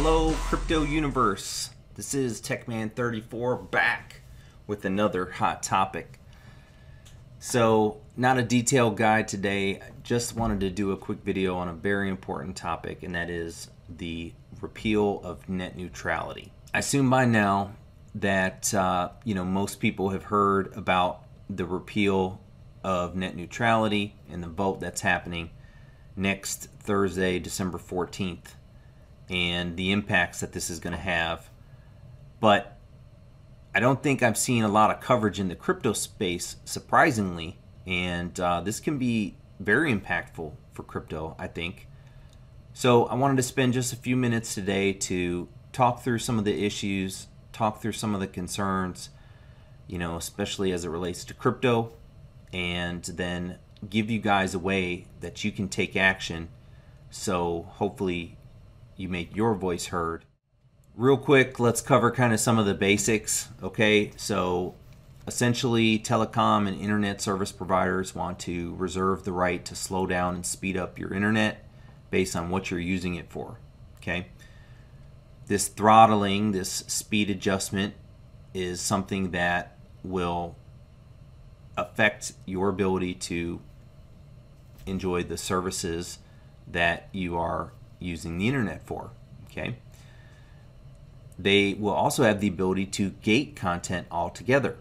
Hello, crypto universe. This is TechMan34 back with another hot topic. So, not a detailed guide today. Just wanted to do a quick video on a very important topic, and that is the repeal of net neutrality. I assume by now that most people have heard about the repeal of net neutrality and the vote that's happening next Thursday, December 14th. And the impacts that this is going to have. But I don't think I've seen a lot of coverage in the crypto space, surprisingly, and this can be very impactful for crypto, I think. So I wanted to spend just a few minutes today to talk through some of the issues, talk through some of the concerns, especially as it relates to crypto, and then give you guys a way that you can take action, so hopefully you make your voice heard. Real quick, let's cover kind of some of the basics. Okay, so essentially telecom and internet service providers want to reserve the right to slow down and speed up your internet based on what you're using it for. Okay, this throttling, this speed adjustment, is something that will affect your ability to enjoy the services that you are using the internet for. Okay, they will also have the ability to gate content altogether.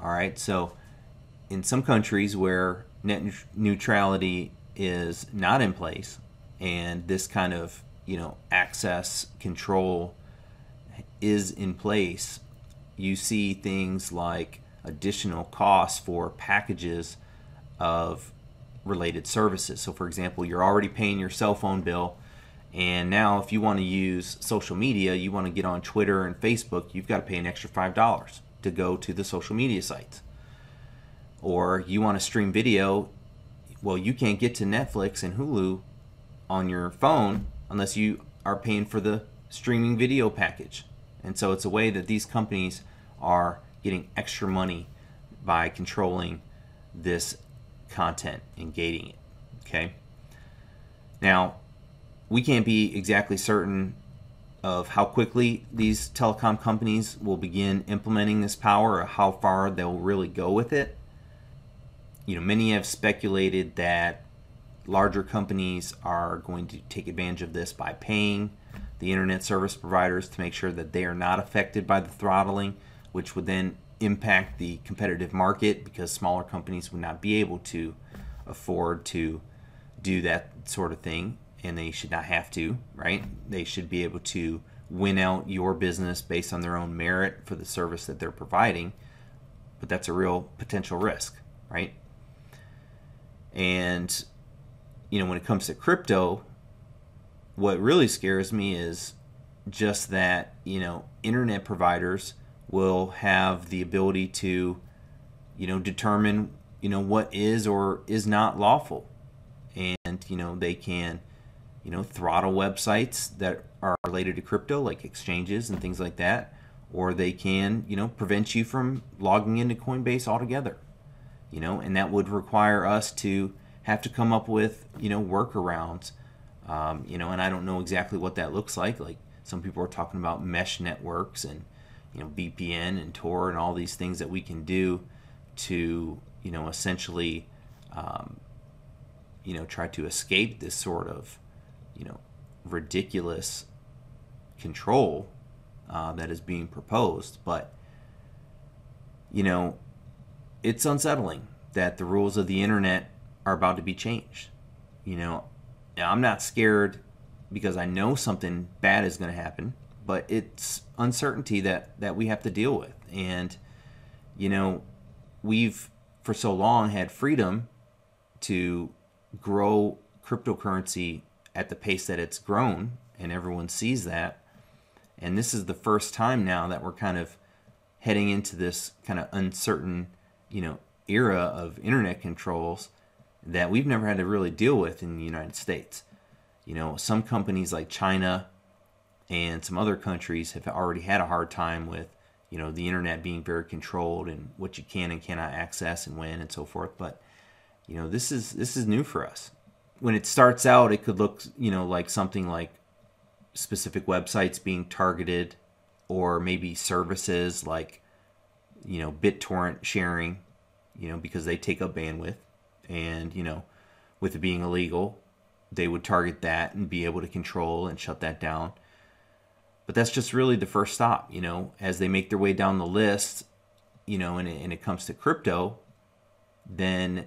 All right, so in some countries where net neutrality is not in place and this kind of access control is in place, you see things like additional costs for packages of related services. So for example, you're already paying your cell phone bill, and now if you want to use social media, you want to get on Twitter and Facebook, you've got to pay an extra $5 to go to the social media sites. Or you want to stream video, well, you can't get to Netflix and Hulu on your phone unless you are paying for the streaming video package. And so it's a way that these companies are getting extra money by controlling this content and gating it. Okay, now we can't be exactly certain of how quickly these telecom companies will begin implementing this power or how far they'll really go with it. Many have speculated that larger companies are going to take advantage of this by paying the internet service providers to make sure that they are not affected by the throttling, which would then impact the competitive market because smaller companies would not be able to afford to do that sort of thing. And they should not have to, right? They should be able to win out your business based on their own merit for the service that they're providing. But that's a real potential risk, right? And, when it comes to crypto, what really scares me is just that, internet providers will have the ability to, determine, what is or is not lawful. And, they can throttle websites that are related to crypto, like exchanges and things like that, or they can, prevent you from logging into Coinbase altogether, and that would require us to have to come up with, workarounds, and I don't know exactly what that looks like. Like some people are talking about mesh networks and, VPN and Tor and all these things that we can do to, essentially, try to escape this sort of ridiculous control that is being proposed. But it's unsettling that the rules of the internet are about to be changed. Now I'm not scared because I know something bad is going to happen, but it's uncertainty that we have to deal with. And we've for so long had freedom to grow cryptocurrency at the pace that it's grown, and everyone sees that. And this is the first time now that we're kind of heading into this kind of uncertain, era of internet controls that we've never had to really deal with in the United States. Some companies like China and some other countries have already had a hard time with, the internet being very controlled and what you can and cannot access and when and so forth. But, this is new for us. When it starts out, it could look, like something like specific websites being targeted, or maybe services like, BitTorrent sharing, because they take up bandwidth, and, with it being illegal, they would target that and be able to control and shut that down. But that's just really the first stop, as they make their way down the list, and it comes to crypto, then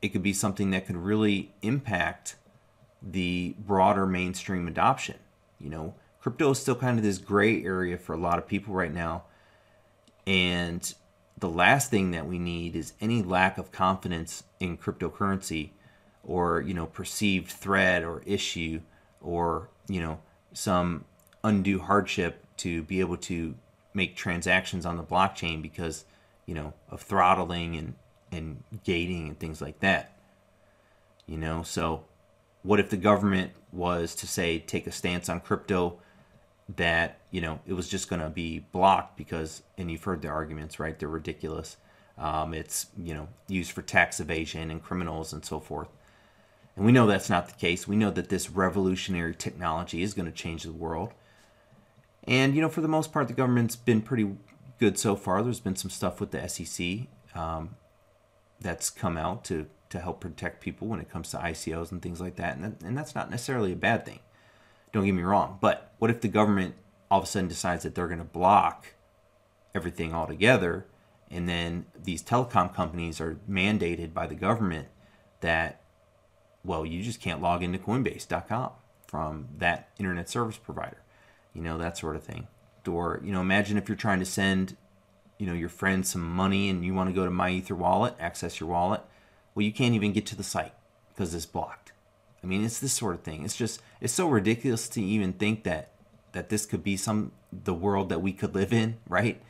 it could be something that could really impact the broader mainstream adoption. Crypto is still kind of this gray area for a lot of people right now. And the last thing that we need is any lack of confidence in cryptocurrency, or, perceived threat or issue, or, some undue hardship to be able to make transactions on the blockchain because, of throttling and gating and things like that. So what if the government was to say, take a stance on crypto that, it was just going to be blocked because, and you've heard the arguments, right? They're ridiculous. It's, used for tax evasion and criminals and so forth. And we know that's not the case. We know that this revolutionary technology is going to change the world. And, for the most part, the government's been pretty good so far. There's been some stuff with the SEC that's come out to help protect people when it comes to ICOs and things like that. And that's not necessarily a bad thing. Don't get me wrong. But what if the government all of a sudden decides that they're going to block everything altogether, and then these telecom companies are mandated by the government that, well, you just can't log into Coinbase.com from that internet service provider, that sort of thing. Or, imagine if you're trying to send, your friend some money and you want to go to My Ether wallet, access your wallet. Well, you can't even get to the site because it's blocked. I mean, it's this sort of thing. It's so ridiculous to even think that this could be the world that we could live in, right?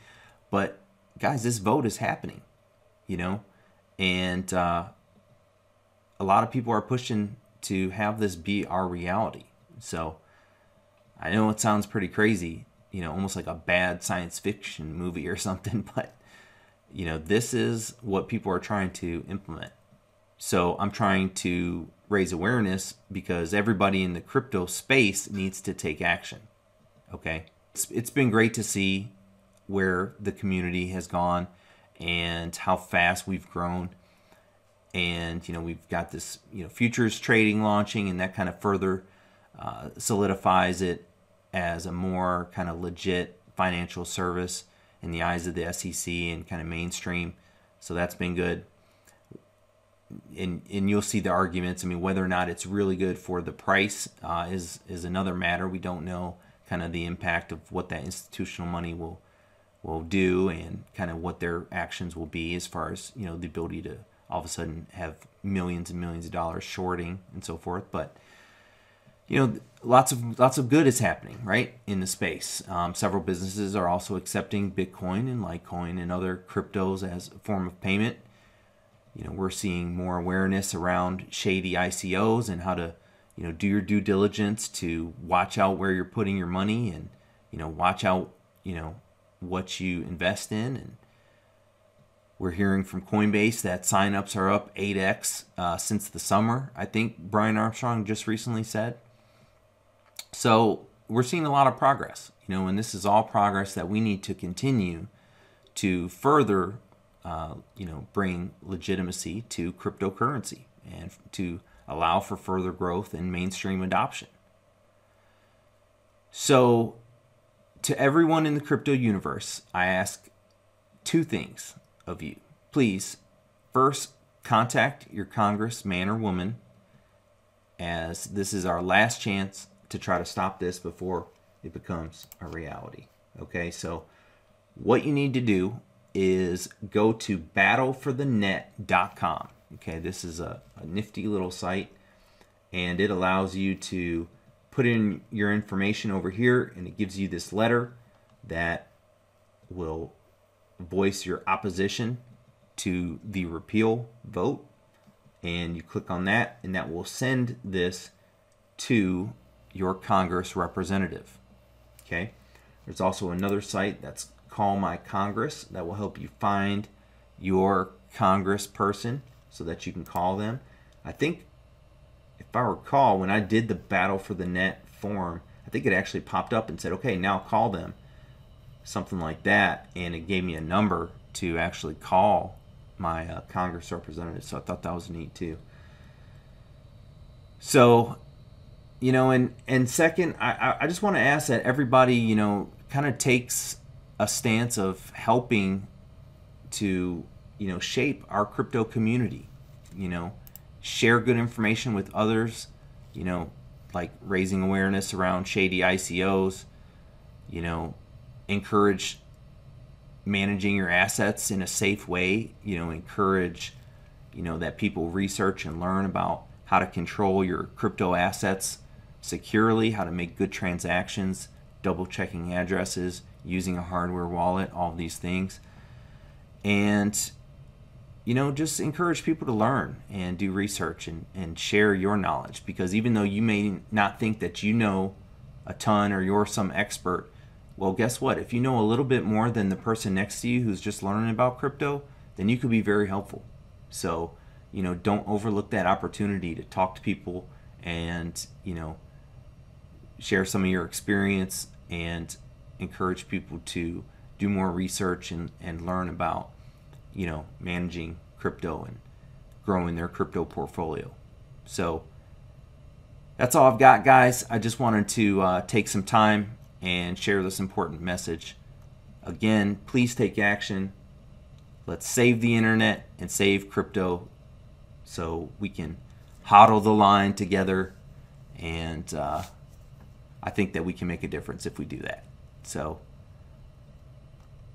But guys, this vote is happening, and a lot of people are pushing to have this be our reality. So I know it sounds pretty crazy, almost like a bad science fiction movie or something, but this is what people are trying to implement. So I'm trying to raise awareness because everybody in the crypto space needs to take action. Okay, it's been great to see where the community has gone and how fast we've grown. And we've got this futures trading launching, and that kind of further solidifies it as a more kind of legit financial service in the eyes of the SEC and kind of mainstream. So that's been good. And you'll see the arguments. I mean, whether or not it's really good for the price is another matter. We don't know kind of the impact of what that institutional money will do, and kind of what their actions will be as far as the ability to all of a sudden have millions and millions of dollars shorting and so forth. But lots of good is happening, right, in the space. Several businesses are also accepting Bitcoin and Litecoin and other cryptos as a form of payment. We're seeing more awareness around shady ICOs and how to, do your due diligence to watch out where you're putting your money, and, watch out, what you invest in. And we're hearing from Coinbase that signups are up 8x since the summer, I think Brian Armstrong just recently said. So we're seeing a lot of progress, and this is all progress that we need to continue to further bring legitimacy to cryptocurrency and to allow for further growth and mainstream adoption. So to everyone in the crypto universe, I ask two things of you. Please, first, contact your congressman or woman, as this is our last chance to try to stop this before it becomes a reality. Okay, so what you need to do is go to battleforthenet.com. Okay, this is a nifty little site, and it allows you to put in your information over here, and it gives you this letter that will voice your opposition to the repeal vote. And you click on that, and that will send this to your Congress representative. Okay, there's also another site that's Call My Congress that will help you find your congressperson so that you can call them. I think, if I recall, when I did the Battle for the Net form, I I think it actually popped up and said, okay, now call them. Something like that. And it gave me a number to actually call my Congress representative. So I thought that was neat too. So, you know, and second, I just want to ask that everybody, you know, kind of takes a stance of helping to, you know, shape our crypto community, you know, share good information with others, you know, like raising awareness around shady ICOs, you know, encourage managing your assets in a safe way, you know, encourage, you know, that people research and learn about how to control your crypto assets securely, how to make good transactions, double checking addresses, using a hardware wallet, all of these things. And, you know, just encourage people to learn and do research and share your knowledge, because even though you may not think that you know a ton or you're some expert, well, guess what? If you know a little bit more than the person next to you who's just learning about crypto, then you could be very helpful. So, you know, don't overlook that opportunity to talk to people and, you know, share some of your experience and encourage people to do more research and learn about, you know, managing crypto and growing their crypto portfolio. So that's all I've got, guys. I just wanted to take some time and share this important message. Again, please take action. Let's save the internet and save crypto so we can hodl the line together, and I think that we can make a difference if we do that. So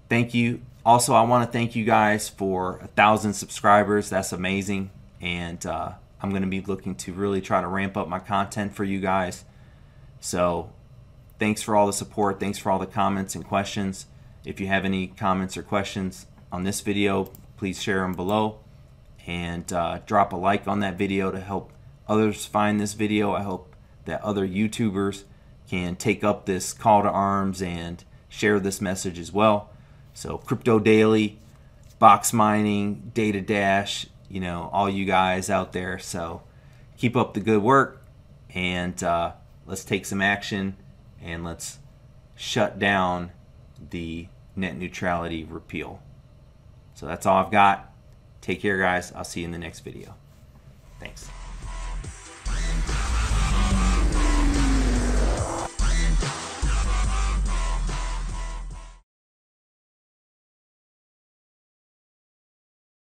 thank you. Also, I want to thank you guys for 1,000 subscribers. That's amazing, and I'm going to be looking to really try to ramp up my content for you guys. So thanks for all the support. Thanks for all the comments and questions. If you have any comments or questions on this video, please share them below, and drop a like on that video to help others find this video. I hope that other YouTubers can take up this call to arms and share this message as well. So Crypto Daily, Box Mining, Data Dash, you know, all you guys out there. So keep up the good work, and let's take some action, and let's shut down the net neutrality repeal. So that's all I've got. Take care, guys. I'll see you in the next video. Thanks.